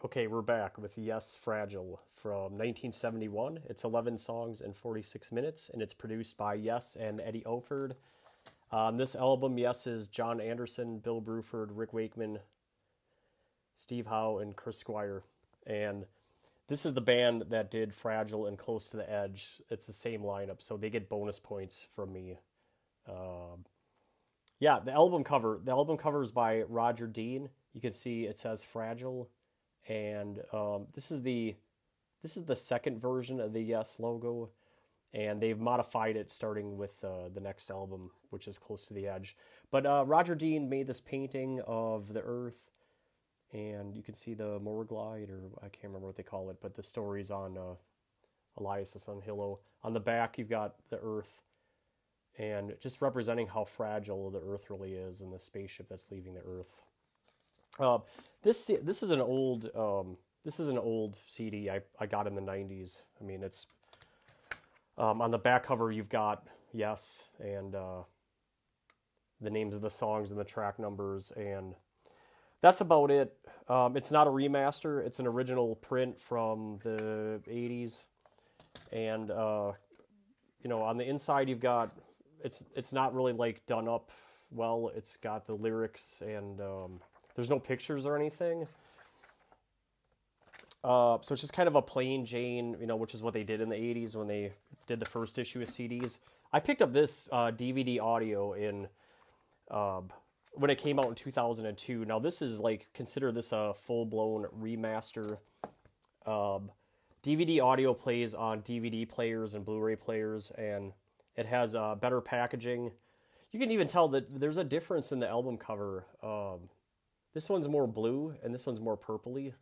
Okay, we're back with Yes Fragile from 1971. It's 11 songs and 46 minutes, and it's produced by Yes and Eddie Oford. On this album, Yes is John Anderson, Bill Bruford, Rick Wakeman, Steve Howe, and Chris Squire. And this is the band that did Fragile and Close to the Edge. It's the same lineup, so they get bonus points from me. Yeah, the album cover. The album cover is by Roger Dean. You can see it says Fragile. And this is the second version of the Yes logo, and they've modified it starting with the next album, which is Close to the Edge. But Roger Dean made this painting of the Earth, and you can see the Morglide, or I can't remember what they call it, but the story's on Elias Sunhillo. On the back, you've got the Earth, and just representing how fragile the Earth really is, and the spaceship that's leaving the Earth. This is an old CD I got in the 90s. I mean, it's on the back cover you've got Yes and the names of the songs and the track numbers, and that's about it. It's not a remaster. It's an original print from the 80s, and on the inside you've got it's not really like done up well. It's got the lyrics and there's no pictures or anything. So it's just kind of a plain Jane, which is what they did in the 80s when they did the first issue of CDs. I picked up this DVD audio when it came out in 2002. Now this is consider this a full-blown remaster. DVD audio plays on DVD players and Blu-ray players, and it has better packaging. You can even tell that there's a difference in the album cover. This one's more blue, and this one's more purpley.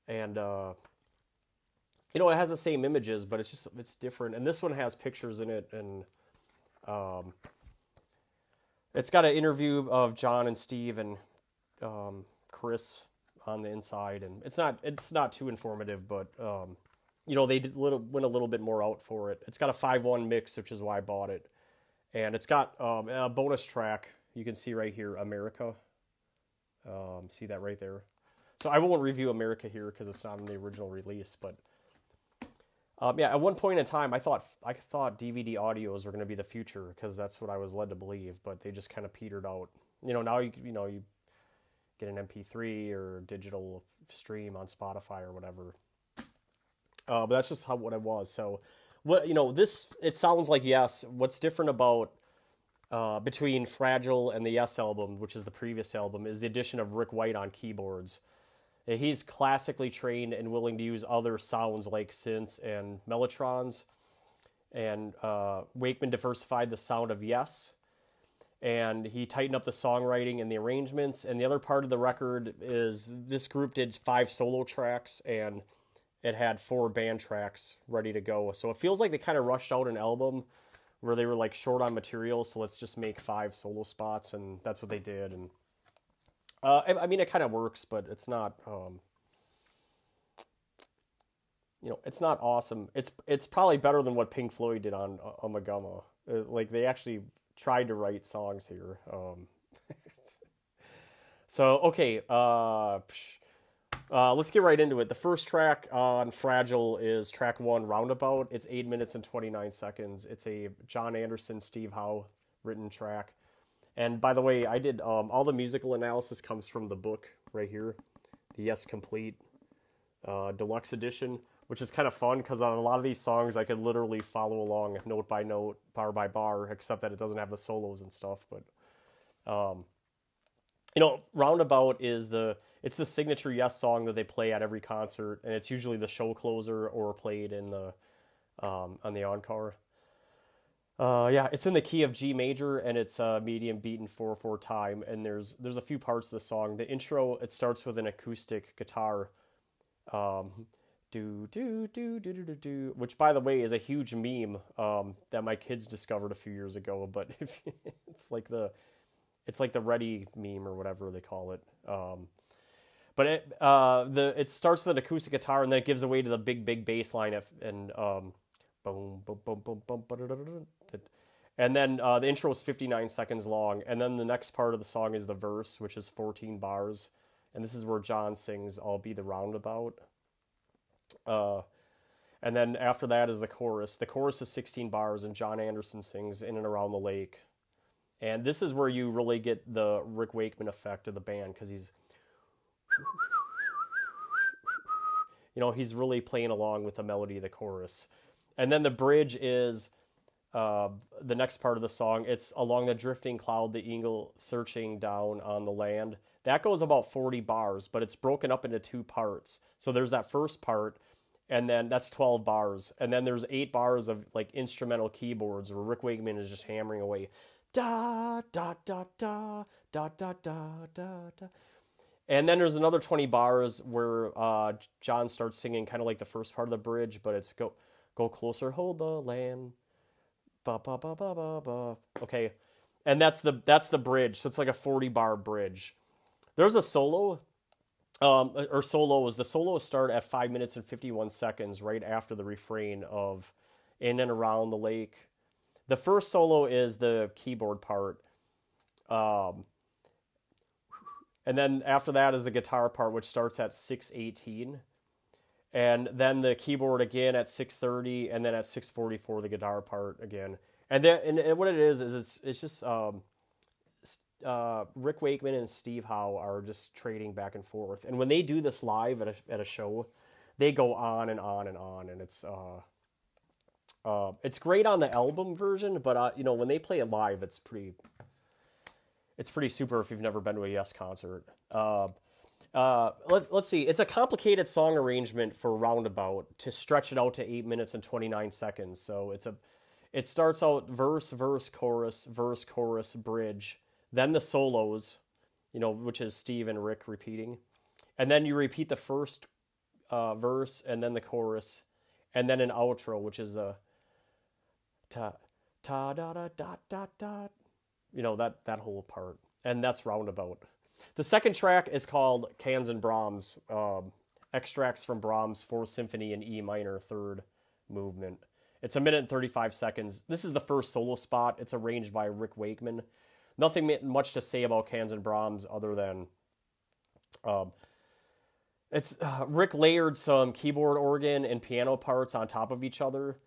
And, it has the same images, but it's different. And this one has pictures in it, and it's got an interview of John and Steve and Chris on the inside. And it's not too informative, but, they went a little bit more out for it. It's got a 5-1 mix, which is why I bought it. And it's got a bonus track. You can see right here, America. See that right there? So I won't review America here because it's not in the original release, but at one point in time I thought DVD audios were going to be the future because that's what I was led to believe, but they just kind of petered out. Now you get an MP3 or digital stream on Spotify or whatever. But that's just what it was. So it sounds like Yes. What's different about between Fragile and the Yes album, which is the previous album, is the addition of Rick White on keyboards. He's classically trained and willing to use other sounds like synths and mellotrons. And Wakeman diversified the sound of Yes. And he tightened up the songwriting and the arrangements. And the other part of the record is this group did 5 solo tracks, and it had 4 band tracks ready to go. So it feels like they kind of rushed out an album where they were short on material, so let's just make 5 solo spots, and that's what they did. And I mean, it kind of works, but it's not, it's not awesome. It's probably better than what Pink Floyd did on Ummagumma. They actually tried to write songs here. So okay, let's get right into it. The first track on Fragile is track 1, Roundabout. It's 8 minutes and 29 seconds. It's a John Anderson, Steve Howe written track. And by the way, I did all the musical analysis comes from the book right here, the Yes Complete Deluxe Edition, which is kind of fun because on a lot of these songs I could literally follow along note by note, bar by bar, except that it doesn't have the solos and stuff. But Roundabout is it's the signature Yes song that they play at every concert, and it's usually the show closer or played in the on the encore. It's in the key of G major, and it's medium beat in 4/4 time, and there's a few parts of the song. The intro, it starts with an acoustic guitar, do do do do do do do, which by the way is a huge meme that my kids discovered a few years ago. But it's like the Ready meme or whatever they call it. But it starts with an acoustic guitar, and then it gives away to the big bass line, and boom boom boom boom boom, and then the intro is 59 seconds long, and then the next part of the song is the verse, which is 14 bars, and this is where John sings "I'll Be the Roundabout." And then after that is the chorus. The chorus is 16 bars, and John Anderson sings "In and Around the Lake." And this is where you really get the Rick Wakeman effect of the band, because he's, he's really playing along with the melody of the chorus. And then the bridge is the next part of the song. It's "Along the drifting cloud, the eagle searching down on the land." That goes about 40 bars, but it's broken up into 2 parts. So there's that first part, and then that's 12 bars. And then there's 8 bars of like instrumental keyboards where Rick Wakeman is just hammering away. Da, da, da, da, da, da, da, da, da. And then there's another 20 bars where John starts singing kind of like the first part of the bridge, but it's go closer, hold the land. Ba, ba, ba, ba, ba, ba. Okay. And that's the bridge. So it's like a 40-bar bridge. There's a solo, or solos. The solos start at 5 minutes and 51 seconds right after the refrain of "In and Around the Lake." The first solo is the keyboard part. And then after that is the guitar part, which starts at 6:18. And then the keyboard again at 6:30, and then at 6:44 the guitar part again. And then and what it is it's just Rick Wakeman and Steve Howe are just trading back and forth. And when they do this live at a show, they go on and on and on, and it's great on the album version, but when they play it live, it's pretty super if you've never been to a Yes concert. Let's see. It's a complicated song arrangement for Roundabout to stretch it out to 8 minutes and 29 seconds. So it starts out verse, verse, chorus, bridge, then the solos, which is Steve and Rick repeating, and then you repeat the first verse and then the chorus, and then an outro, which is a ta ta da da da da da, that whole part, and that's Roundabout. The second track is called Cans and Brahms, extracts from Brahms' 4th Symphony in E minor, 3rd movement. It's 1 minute and 35 seconds. This is the first solo spot. It's arranged by Rick Wakeman. Nothing much to say about Cans and Brahms other than Rick layered some keyboard, organ, and piano parts on top of each other.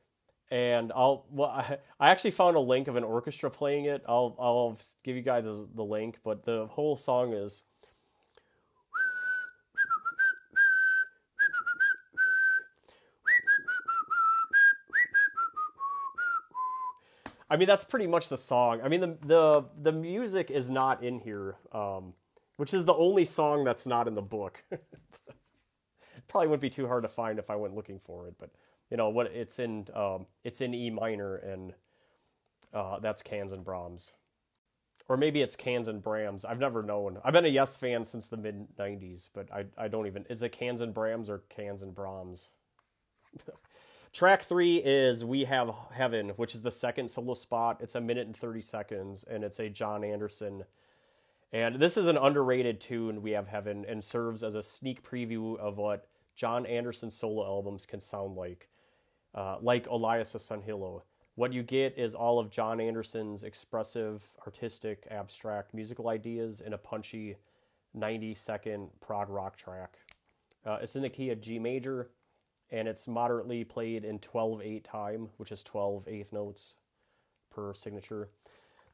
And I actually found a link of an orchestra playing it. I'll give you guys the link, but the whole song is. I mean, that's pretty much the song. I mean, the music is not in here, which is the only song that's not in the book. It probably wouldn't be too hard to find if I went looking for it, but what it's in E minor, and that's Cans and Brahms, or maybe it's Cans and Brahms. I've never known. I've been a Yes fan since the mid '90s, but I don't even. Is it Cans and Brahms or Cans and Brahms? Track 3 is "We Have Heaven," which is the second solo spot. It's 1 minute and 30 seconds, and it's a John Anderson. And this is an underrated tune, "We Have Heaven," and serves as a sneak preview of what John Anderson solo albums can sound like Elias Sanhillo. What you get is all of John Anderson's expressive, artistic, abstract musical ideas in a punchy 90-second prog rock track. It's in the key of G major, and it's moderately played in 12/8 time, which is 12 eighth notes per signature.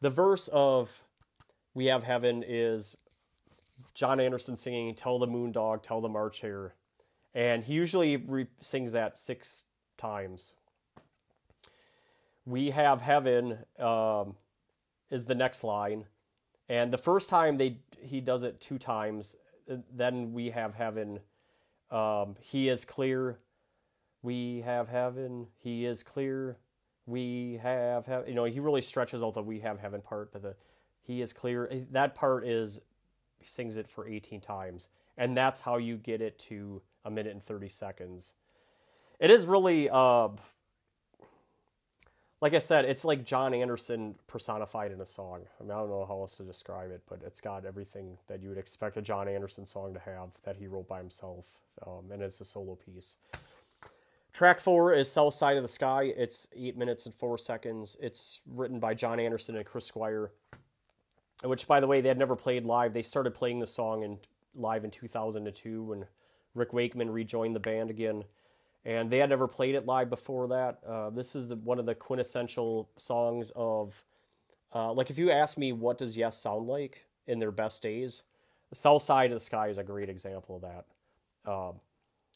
The verse of "We Have Heaven" is John Anderson singing "Tell the Moon Dog, Tell the March Hare," and he usually sings that 6 times. "We Have Heaven" is the next line, and the first time he does it 2 times. Then "We Have Heaven," he is clear. "We have heaven, he is clear, we have heaven." He really stretches out the "we have heaven" part to the "he is clear." That part he sings it for 18 times. And that's how you get it to 1 minute and 30 seconds. It is really, like I said, it's like John Anderson personified in a song. I mean, I don't know how else to describe it, but it's got everything that you would expect a John Anderson song to have that he wrote by himself. And it's a solo piece. Track 4 is "South Side of the Sky." It's 8 minutes and 4 seconds. It's written by John Anderson and Chris Squire, which, by the way, they had never played live. They started playing the song in live in 2002 when Rick Wakeman rejoined the band again. And they had never played it live before that. This is one of the quintessential songs of, like if you ask me what does Yes sound like in their best days, South Side of the Sky is a great example of that.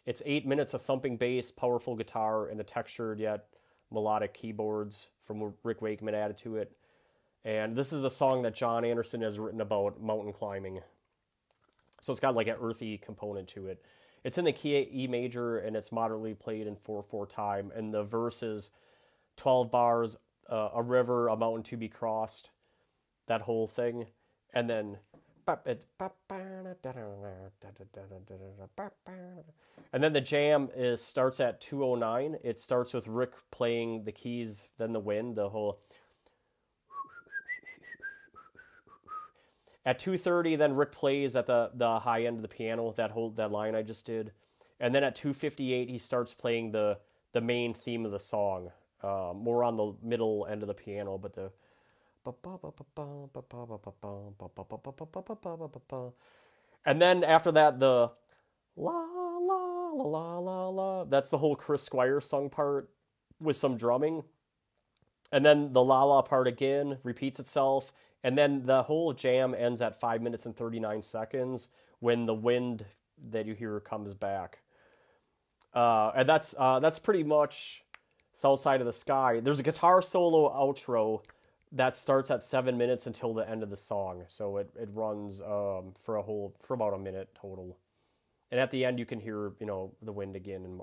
It's 8 minutes of thumping bass, powerful guitar, and the textured yet melodic keyboards from Rick Wakeman added to it. And this is a song that John Anderson has written about mountain climbing. So it's got like an earthy component to it. It's in the key of E major, and it's moderately played in 4/4 time. And the verse is 12 bars, a river, a mountain to be crossed, that whole thing. And then... And then the jam starts at 2:09. It starts with Rick playing the keys, then the wind, the whole... At 2:30, then Rick plays at the high end of the piano, that line I just did. And then at 2:58, he starts playing the main theme of the song, more on the middle end of the piano, but the... And then after that, the la la la la la la, that's the whole Chris Squire sung part with some drumming. And then the la la part again repeats itself. And then the whole jam ends at 5 minutes and 39 seconds when the wind that you hear comes back. And that's pretty much South Side of the Sky. There's a guitar solo outro that starts at 7 minutes until the end of the song. So it runs for about a minute total. And at the end you can hear, the wind again and,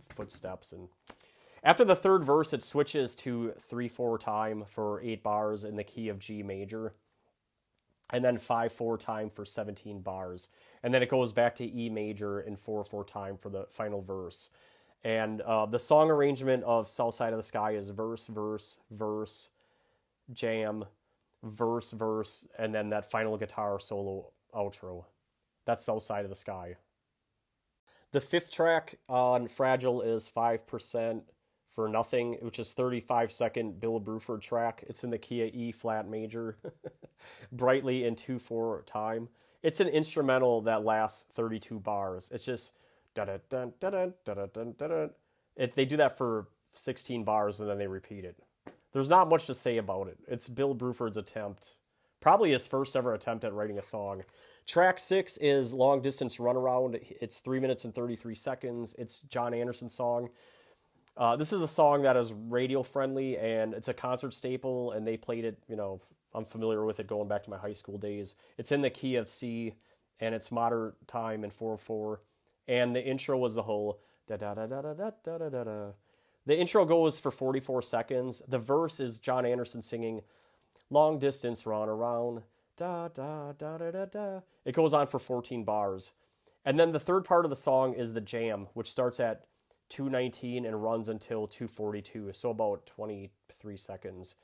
footsteps. And after the third verse, it switches to 3/4 time for 8 bars in the key of G major. And then 5/4 time for 17 bars. And then it goes back to E major in 4/4 time for the final verse. And the song arrangement of South Side of the Sky is verse, verse, verse, jam, verse, verse, and then that final guitar solo outro. That's South Side of the Sky. The fifth track on Fragile is 5% for Nothing, which is 35-second Bill Bruford track. It's in the key of E flat major, brightly in 2/4 time. It's an instrumental that lasts 32 bars. It's just they do that for 16 bars and then they repeat it. There's not much to say about it. It's Bill Bruford's attempt, probably his first ever attempt at writing a song. Track 6 is Long Distance Runaround. It's 3 minutes and 33 seconds. It's John Anderson's song. This is a song that is radio friendly and it's a concert staple, and they played it, I'm familiar with it going back to my high school days. It's in the key of C and it's moderate time in 4/4. And the intro was the whole da-da-da-da-da-da-da-da. The intro goes for 44 seconds. The verse is John Anderson singing Long Distance Runaround, da-da-da-da-da-da. It goes on for 14 bars. And then the third part of the song is the jam, which starts at 2:19 and runs until 2:42, so about 23 seconds,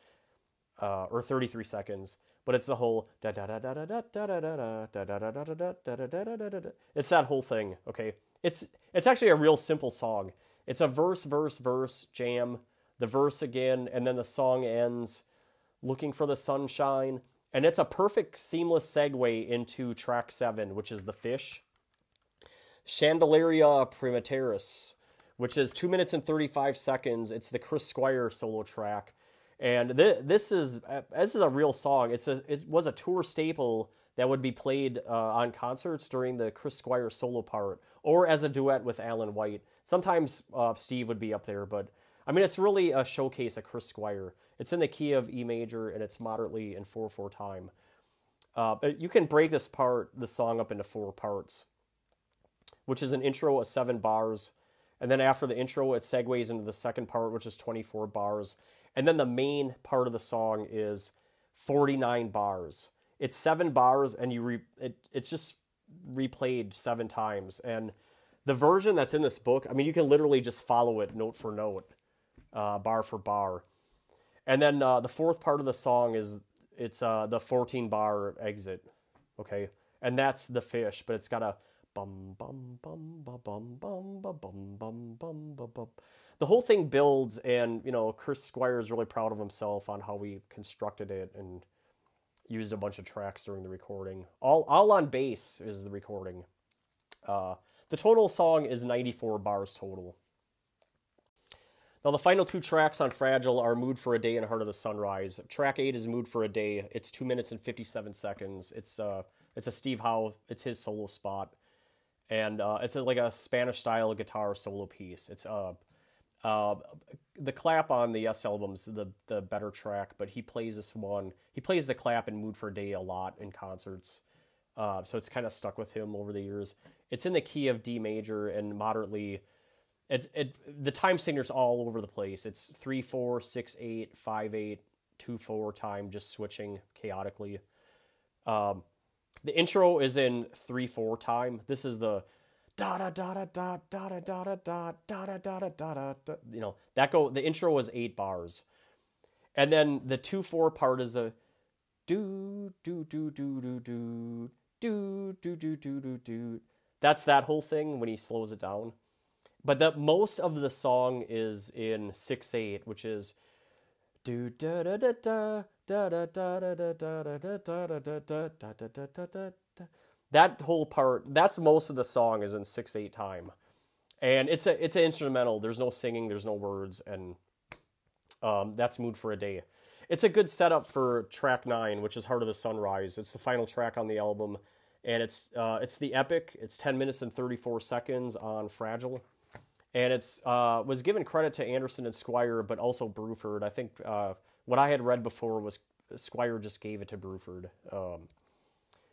or 33 seconds. But it's the whole da-da-da-da-da-da-da-da-da-da-da-da-da-da-da-da-da-da. It's that whole thing, okay? It's actually a real simple song. It's a verse, verse, verse, jam, the verse again, and then the song ends looking for the sunshine. And it's a perfect seamless segue into track 7, which is The Fish. Chandeliera Primitaris, which is 2 minutes and 35 seconds. It's the Chris Squire solo track. And this is a real song. It was a tour staple that would be played on concerts during the Chris Squire solo part, or as a duet with Alan White. Sometimes Steve would be up there, but I mean, it's really a showcase of Chris Squire. It's in the key of E major, and it's moderately in 4/4 time. You can break the song up into 4 parts, which is an intro of 7 bars, and then after the intro, it segues into the second part, which is 24 bars, and then the main part of the song is 49 bars. It's 7 bars, and it's just replayed 7 times, and the version that's in this book, I mean, you can literally just follow it note for note, bar for bar. And then the fourth part of the song is the 14-bar exit, okay? And that's The Fish, but it's got a bum bum bum bum bum bum bum bum bum bum bum bum. The whole thing builds, and Chris Squire is really proud of himself on how he constructed it, and used a bunch of tracks during the recording. All on bass is the recording. The total song is 94 bars total. Now, the final two tracks on Fragile are Mood for a Day and Heart of the Sunrise. Track 8 is Mood for a Day. It's 2 minutes and 57 seconds. It's a Steve Howe. It's his solo spot. And it's like a Spanish-style guitar solo piece. It's the clap on the Yes album's the better track, but he plays this one. He plays the clap in Mood for a Day a lot in concerts. So it's kind of stuck with him over the years. It's in the key of D major and moderately... The time signature's all over the place. It's 3/4, 6/8, 5/8, 2/4 time, just switching chaotically. The intro is in 3/4 time. This is the da da da da da da da da da da da da da da. You know that go. The intro was 8 bars, and then the 2/4 part is the do do do do do do do do do do do do. That's that whole thing when he slows it down. But most of the song is in 6/8, which is do da da da da da da da da da da da da da da da da da. That whole part, that's most of the song is in 6/8 time, and it's an instrumental. There's no singing, there's no words, and that's Mood for a Day. It's a good setup for track 9, which is Heart of the Sunrise. It's the final track on the album, and it's the epic. It's 10 minutes and 34 seconds on Fragile. And it's was given credit to Anderson and Squire, but also Bruford. I think what I had read before was Squire just gave it to Bruford.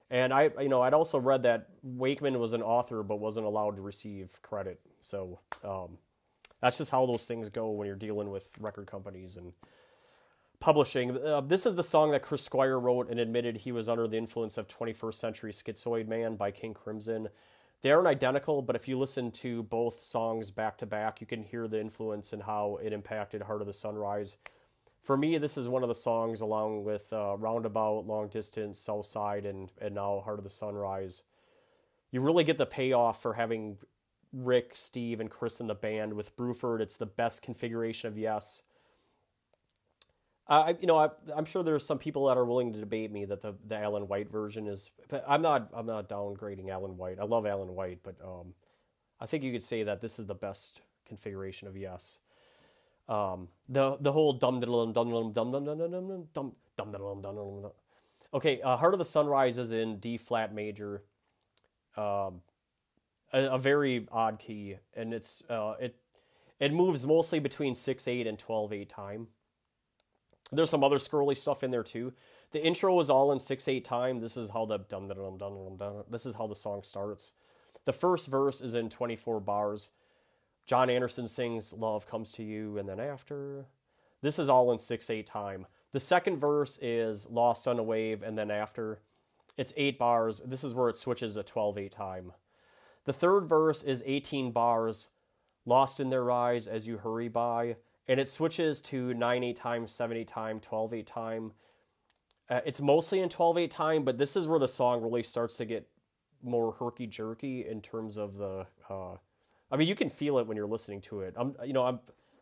And I'd also read that Wakeman was an author, but wasn't allowed to receive credit. So that's just how those things go when you're dealing with record companies and publishing. This is the song that Chris Squire wrote and admitted he was under the influence of 21st Century Schizoid Man by King Crimson. They aren't identical, but if you listen to both songs back to back, you can hear the influence and how it impacted Heart of the Sunrise. For me, this is one of the songs, along with Roundabout, Long Distance, Southside, and now Heart of the Sunrise. You really get the payoff for having Rick, Steve, and Chris in the band. With Bruford, it's the best configuration of Yes. I'm sure there's some people that are willing to debate me that the Alan White version is. But I'm not downgrading Alan White. I love Alan White, but I think you could say that this is the best configuration of Yes. The whole dum dum dum dum dum dum dum dum dum dum dum dum. Okay, Heart of the Sunrise is in D flat major, a very odd key, and it moves mostly between 6/8 and 12/8 time. There's some other scrolly stuff in there too. The intro is all in 6/8 time. This is how the dum dum dum dum dum. This is how the song starts. The first verse is in 24 bars. John Anderson sings "Love Comes to You," and then after. This is all in 6/8 time. The second verse is "Lost on a Wave," and then after. It's 8 bars. This is where it switches to 12/8 time. The third verse is 18 bars. "Lost in Their Eyes as You Hurry By." And it switches to 9/8 time, 7/8 time, 12/8 time. It's mostly in 12/8 time, but this is where the song really starts to get more herky-jerky in terms of the... I mean, you can feel it when you're listening to it. I'm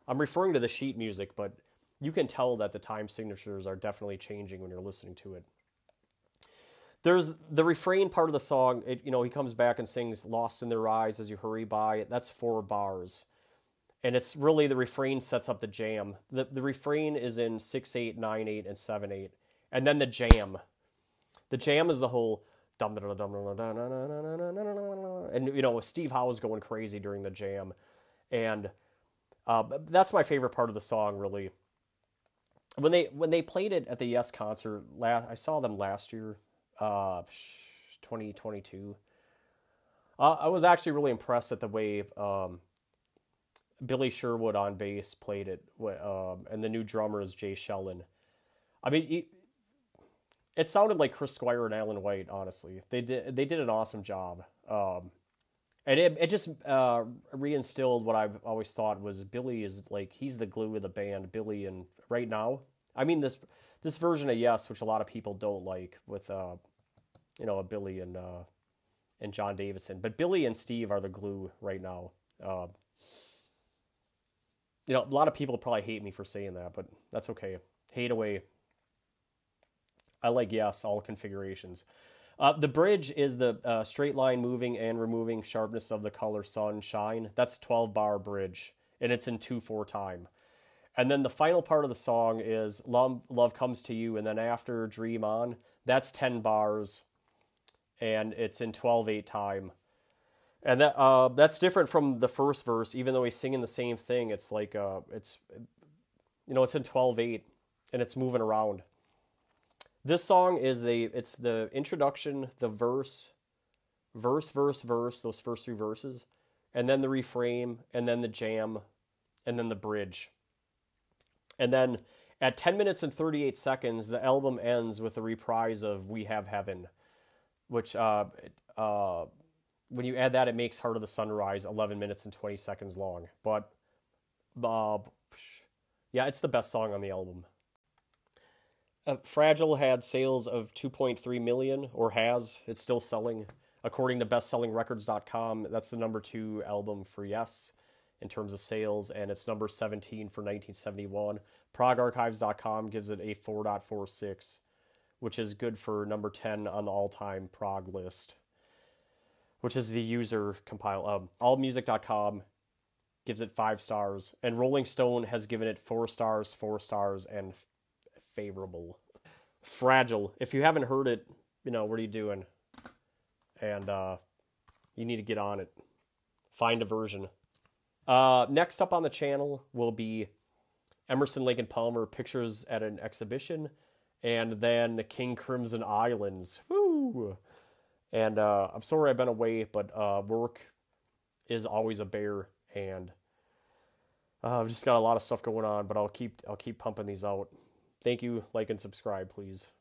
referring to the sheet music, but you can tell that the time signatures are definitely changing when you're listening to it. There's the refrain part of the song. He comes back and sings "Lost in Their Eyes as You Hurry By." That's 4 bars. And it's really the refrain sets up the jam. The refrain is in 6/8, 9/8, and 7/8. And then the jam. The jam is the whole dum dum dum dum dum, and Steve Howe's going crazy during the jam. And that's my favorite part of the song, really. When they played it at the Yes concert, I saw them last year, 2022. I was actually really impressed at the way Billy Sherwood on bass played it, and the new drummer is Jay Shellen. I mean, it sounded like Chris Squire and Alan White. Honestly, they did an awesome job, and it just reinstilled what I've always thought was Billy is like he's the glue of the band. Billy, and right now, I mean this version of Yes, which a lot of people don't like, with a Billy and John Davidson, but Billy and Steve are the glue right now. A lot of people probably hate me for saying that, but that's okay. Hate away. I like yes, all configurations. The bridge is the straight line moving and removing sharpness of the color sunshine. That's 12 bar bridge, and it's in 2/4 time. And then the final part of the song is Love Comes to You, and then after Dream On, that's 10 bars, and it's in 12/8 time. And that's different from the first verse, even though he's singing the same thing. It's like it's in 12/8, and it's moving around. This song it's the introduction, the verse, those first three verses, and then the refrain, and then the jam, and then the bridge. And then at 10 minutes and 38 seconds, the album ends with a reprise of We Have Heaven, which when you add that, it makes Heart of the Sunrise 11 minutes and 20 seconds long. But yeah, it's the best song on the album. Fragile had sales of 2.3 million, or has. It's still selling. According to bestsellingrecords.com, that's the number 2 album for Yes in terms of sales, and it's number 17 for 1971. ProgArchives.com gives it a 4.46, which is good for number 10 on the all-time prog list, which is the user compile. AllMusic.com gives it 5 stars, and Rolling Stone has given it 4 stars, and favorable. Fragile. If you haven't heard it, what are you doing? And you need to get on it. Find a version. Next up on the channel will be Emerson, Lake and Palmer, Pictures at an Exhibition, and then King Crimson Islands. Woo! And I'm sorry I've been away, but work is always a bear, and I've just got a lot of stuff going on, but I'll keep pumping these out. Thank you. Like and subscribe, please.